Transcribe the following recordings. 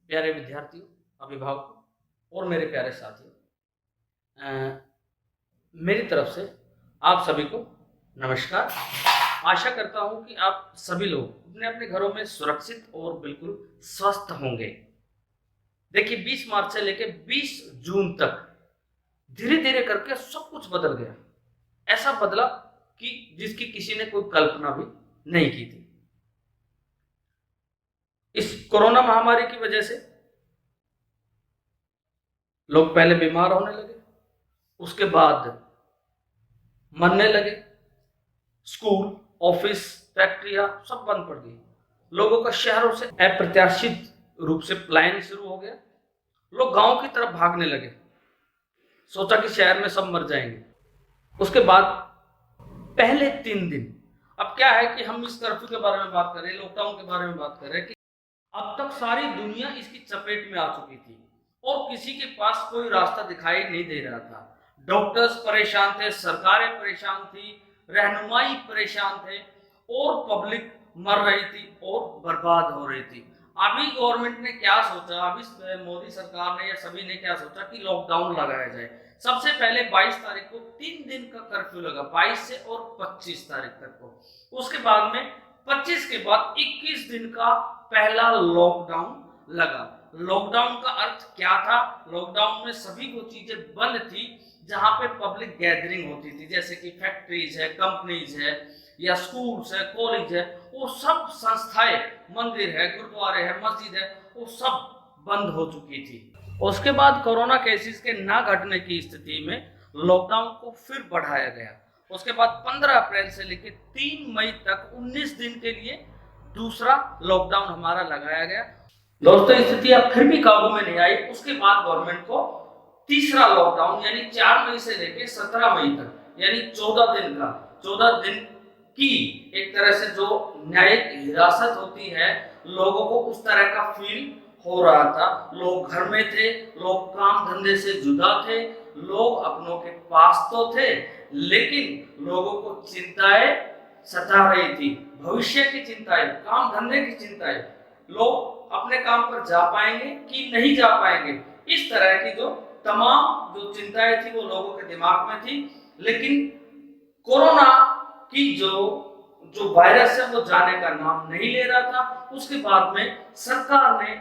प्यारे विद्यार्थियों, अभिभावकों और मेरे प्यारे साथियों, मेरी तरफ से आप सभी को नमस्कार। आशा करता हूं कि आप सभी लोग अपने अपने घरों में सुरक्षित और बिल्कुल स्वस्थ होंगे। देखिए, 20 मार्च से लेकर 20 जून तक धीरे धीरे करके सब कुछ बदल गया। ऐसा बदला कि जिसकी किसी ने कोई कल्पना भी नहीं की थी। इस कोरोना महामारी की वजह से लोग पहले बीमार होने लगे, उसके बाद मरने लगे। स्कूल, ऑफिस, फैक्ट्रियां सब बंद पड़ गई। लोगों का शहरों से अप्रत्याशित रूप से पलायन शुरू हो गया। लोग गांव की तरफ भागने लगे, सोचा कि शहर में सब मर जाएंगे। उसके बाद पहले 3 दिन, अब क्या है कि हम इस कर्फ्यू के बारे में बात कर रहे हैं, लॉकडाउन के बारे में बात कर रहे हैं कि अब तक सारी दुनिया इसकी चपेट में आ चुकी थी और किसी के पास कोई रास्ता दिखाई नहीं दे रहा था। डॉक्टर्स परेशान थे, सरकारें परेशान थी, रहनुमाई परेशान थे और पब्लिक मर रही थी और बर्बाद हो रही थी। अभी गवर्नमेंट ने क्या सोचा, अभी मोदी सरकार ने या सभी ने क्या सोचा कि लॉकडाउन लगाया जाए। सबसे पहले 22 तारीख को 3 दिन का कर्फ्यू लगा, 22 से और 25 तारीख तक को। उसके बाद में 25 के बाद 21 दिन का पहला लॉकडाउन लगा। लॉकडाउन का अर्थ क्या था? लॉकडाउन में सभी वो चीजें बंद थी जहां पे पब्लिक गैदरिंग होती थी, जैसे कि फैक्ट्रीज है, कंपनीज है या स्कूल्स है, कॉलेज है, वो सब संस्थाएं, मंदिर है, गुरुद्वारे है, मस्जिद है, वो सब बंद हो चुकी थी। उसके बाद कोरोना केसेस के ना घटने की स्थिति में लॉकडाउन को फिर बढ़ाया गया। उसके बाद 15 अप्रैल से लेकर 3 मई तक 19 दिन के लिए दूसरा लॉकडाउन हमारा लगाया गया। दोस्तों, स्थिति अब फिर भी काबू में नहीं आई। उसके बाद गवर्नमेंट को तीसरा लॉकडाउन यानी 4 मई से लेकर 17 मई तक यानी 14 दिन की एक तरह से जो न्यायिक हिरासत होती है, लोगों को उस तरह का फील हो रहा था। लोग घर में थे, लोग काम धंधे से जुदा थे, लोग अपनों के पास तो थे, लेकिन लोगों को चिंताएं सता रही थी, भविष्य की चिंताएं, काम धंधे की चिंताएं। लोग अपने काम पर जा पाएंगे कि नहीं जा पाएंगे, इस तरह की जो तमाम जो चिंताएं थी वो लोगों के दिमाग में थी। लेकिन कोरोना की जो वायरस है वो जाने का नाम नहीं ले रहा था। उसके बाद में सरकार ने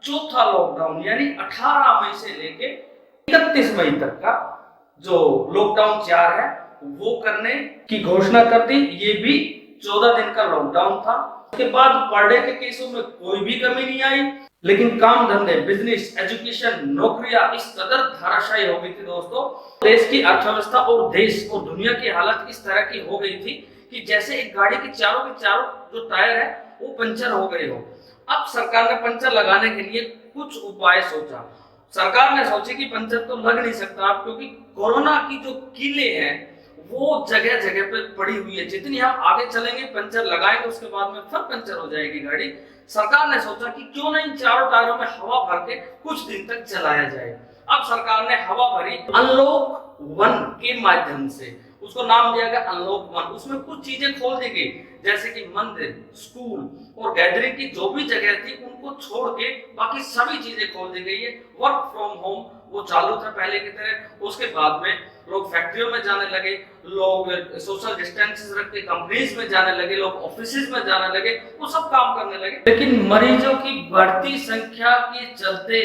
चौथा लॉकडाउन यानी 18 मई से लेके 31 मई तक का जो लॉकडाउन 4 है वो करने की घोषणा कर दी। ये भी 14 दिन का लॉकडाउन था। उसके बाद पर डे के केसों में कोई भी कमी नहीं आई, लेकिन काम धंधे, बिजनेस, एजुकेशन, नौकरियां इस कदर धाराशायी हो गई थी दोस्तों। देश की अर्थव्यवस्था और देश और दुनिया की हालत इस तरह की हो गई थी कि जैसे एक गाड़ी के चारों जो टायर है वो पंचर हो गए हो। अब सरकार ने पंचर लगाने के लिए कुछ उपाय सोचा। सरकार ने सोची कि पंचर तो लग नहीं सकता अब, क्योंकि कोरोना की जो कीलें हैं वो जगह जगह पे पड़ी हुई है। जितनी हम आगे चलेंगे, पंचर लगाएंगे, उसके बाद में फिर पंचर हो जाएगी गाड़ी। सरकार ने सोचा कि क्यों ना इन चारों टायरों में हवा भर के कुछ दिन तक चलाया जाए। अब सरकार ने हवा भरी अनलॉक 1 के माध्यम से, उसको नाम दिया गया अनलॉक 1। उसमें कुछ चीजें खोल दी गई, जैसे कि मंदिर, स्कूल और गैदरिंग की जो भी जगह थी उनको छोड़ के बाकी सभी चीजें खोल दी गई है। वर्क फ्रॉम होम वो चालू था पहले की तरह। उसके बाद में लोग फैक्ट्रियों में जाने लगे, लोग सोशल डिस्टेंसेस रख के कंपनीज में जाने लगे, लोग ऑफिसेज में जाने लगे, वो सब काम करने लगे। लेकिन मरीजों की बढ़ती संख्या के चलते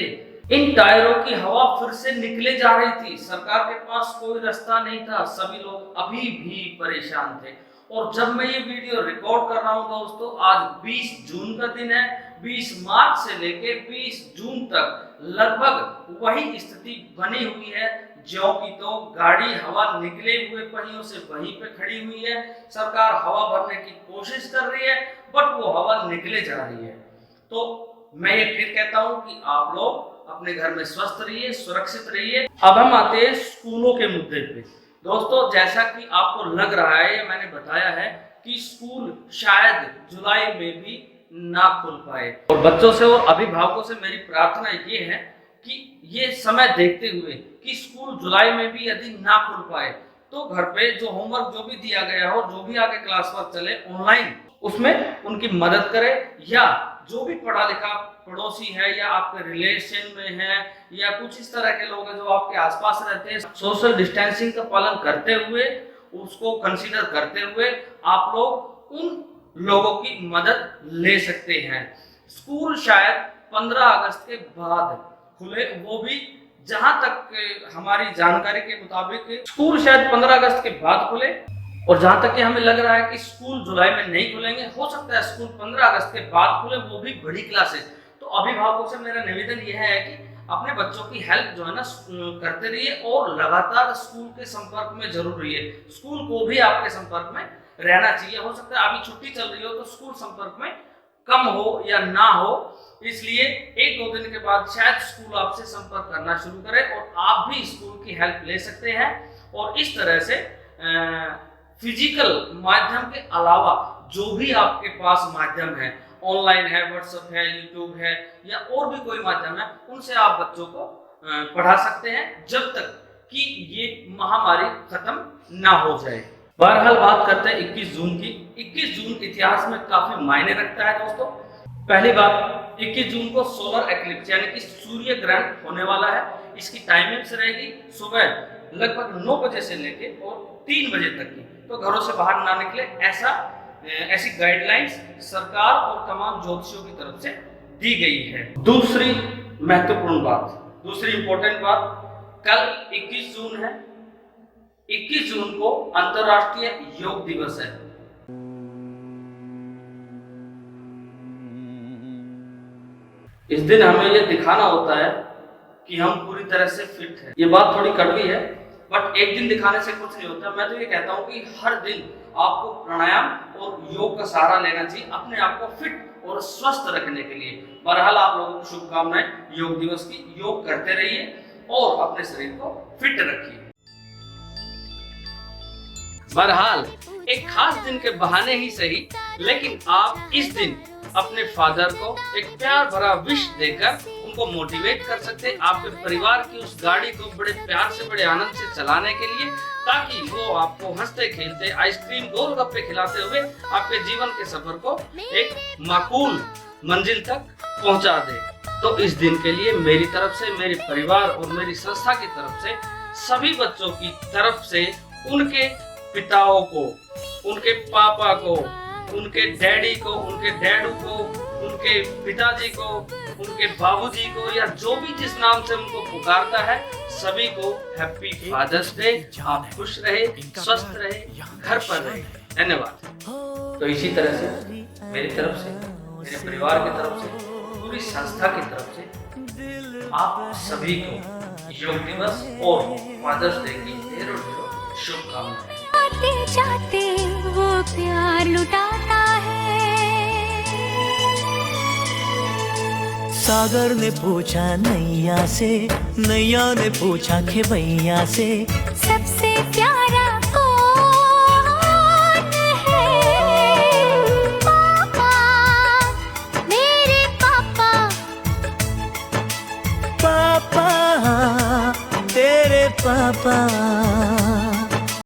इन टायरों की हवा फिर से निकले जा रही थी। सरकार के पास कोई रास्ता नहीं था, सभी लोग अभी भी परेशान थे। और जब मैं ये वीडियो रिकॉर्ड कर रहा हूं दोस्तों, आज 20 जून का दिन है। 20 मार्च से लेके 20 जून तक लगभग वही स्थिति बनी हुई है, ज्यों की तो गाड़ी हवा निकले हुए पहियों से वहीं पे खड़ी हुई है। सरकार हवा भरने की कोशिश कर रही है, बट वो हवा निकले जा रही है। तो मैं ये फिर कहता हूं कि आप लोग अपने घर में स्वस्थ रहिए, सुरक्षित रहिए। अब हम आते हैं स्कूलों के मुद्दे पे। दोस्तों, जैसा कि आपको लग रहा है या मैंने बताया है कि स्कूल शायद जुलाई में भी ना खुल पाए, और बच्चों से और अभिभावकों से मेरी प्रार्थना ये है कि ये समय देखते हुए कि स्कूल जुलाई में भी यदि ना खुल पाए तो घर पे जो होमवर्क जो भी दिया गया हो, जो भी आगे क्लास वर्क चले ऑनलाइन, उसमें उनकी मदद करें, या जो भी पढ़ा लिखा पड़ोसी है या आपके रिलेशन में है या कुछ इस तरह के लोग हैं जो आपके आसपास रहते हैं, सोशल डिस्टेंसिंग का पालन करते हुए, उसको कंसीडर करते हुए आप लोग उन लोगों की मदद ले सकते हैं। स्कूल शायद 15 अगस्त के बाद खुले, वो भी जहां तक हमारी जानकारी के मुताबिक स्कूल शायद 15 अगस्त के बाद खुले, और जहां तक कि हमें लग रहा है कि स्कूल जुलाई में नहीं खुलेंगे, हो सकता है स्कूल 15 अगस्त के बाद खुले, वो भी बड़ी क्लासेस। तो अभिभावकों से मेरा निवेदन यह है कि अपने बच्चों की हेल्प जो है ना करते रहिए और लगातार स्कूल के संपर्क में जरूर रहिए। स्कूल को भी आपके संपर्क में रहना चाहिए। हो सकता है अभी छुट्टी चल रही हो तो स्कूल संपर्क में कम हो या ना हो, इसलिए 1-2 दिन के बाद शायद स्कूल आपसे संपर्क करना शुरू करे और आप भी स्कूल की हेल्प ले सकते हैं। और इस तरह से फिजिकल माध्यम के अलावा जो भी आपके पास माध्यम है, ऑनलाइन है, व्हाट्सएप है, यूट्यूब है या और भी कोई माध्यम है, उनसे आप बच्चों को पढ़ा सकते हैं जब तक कि ये महामारी खत्म ना हो जाए। बहरहाल बात करते हैं 21 जून की। 21 जून इतिहास में काफी मायने रखता है दोस्तों। पहली बात, 21 जून को सोलर एक्लिप्स यानी कि सूर्य ग्रहण होने वाला है। इसकी टाइमिंग्स रहेगी सुबह लगभग 9 बजे से लेके और 3 बजे तक की। तो घरों से बाहर ना निकले, ऐसी गाइडलाइंस सरकार और तमाम ज्योतिषियों की तरफ से दी गई है। दूसरी महत्वपूर्ण बात, दूसरी इंपॉर्टेंट बात, कल 21 जून है। 21 जून को अंतरराष्ट्रीय योग दिवस है। इस दिन हमें यह दिखाना होता है कि हम पूरी तरह से फिट हैं। ये बात थोड़ी कड़वी है, बट एक दिन दिखाने से कुछ नहीं होता। मैं तो ये कहता हूँ कि हर दिन आपको प्राणायाम और योग का सहारा लेना चाहिए अपने आप को फिट और स्वस्थ रखने के लिए। बहरहाल आप लोगों को शुभकामनाएं योग दिवस की। योग करते रहिए और अपने शरीर को फिट रखिए। बहरहाल एक खास दिन के बहाने ही सही, लेकिन आप इस दिन अपने फादर को एक प्यार भरा विश देकर उनको मोटिवेट कर सकते हैं आपके परिवार की उस गाड़ी को बड़े प्यार से, बड़े आनंद से चलाने के लिए, ताकि वो आपको हंसते खेलते आइसक्रीम गोलगप्पे खिलाते हुए आपके जीवन के सफर को एक माकूल मंजिल तक पहुंचा दे। तो इस दिन के लिए मेरी तरफ से, मेरे परिवार और मेरी संस्था की तरफ से, सभी बच्चों की तरफ से उनके पिताओं को, उनके पापा को, उनके डैडी को, उनके डैडू को, उनके पिताजी को, उनके बाबूजी को या जो भी जिस नाम से उनको पुकारता है, सभी को हैप्पी फादर्स डे। आप खुश रहे, स्वस्थ रहे, घर पर रहे। धन्यवाद। तो इसी तरह से मेरी तरफ से, मेरे परिवार की तरफ से, पूरी संस्था की तरफ से आप सभी को योग दिवस और फादर्स डे की ढेरों ढेरों शुभकामनाएं। आते जाते वो प्यार लुटाता है। सागर ने पूछा नैया से, नैया ने पूछा खेवैया से, सबसे प्यारा कौन है? पापा, मेरे पापा। पापा, तेरे पापा।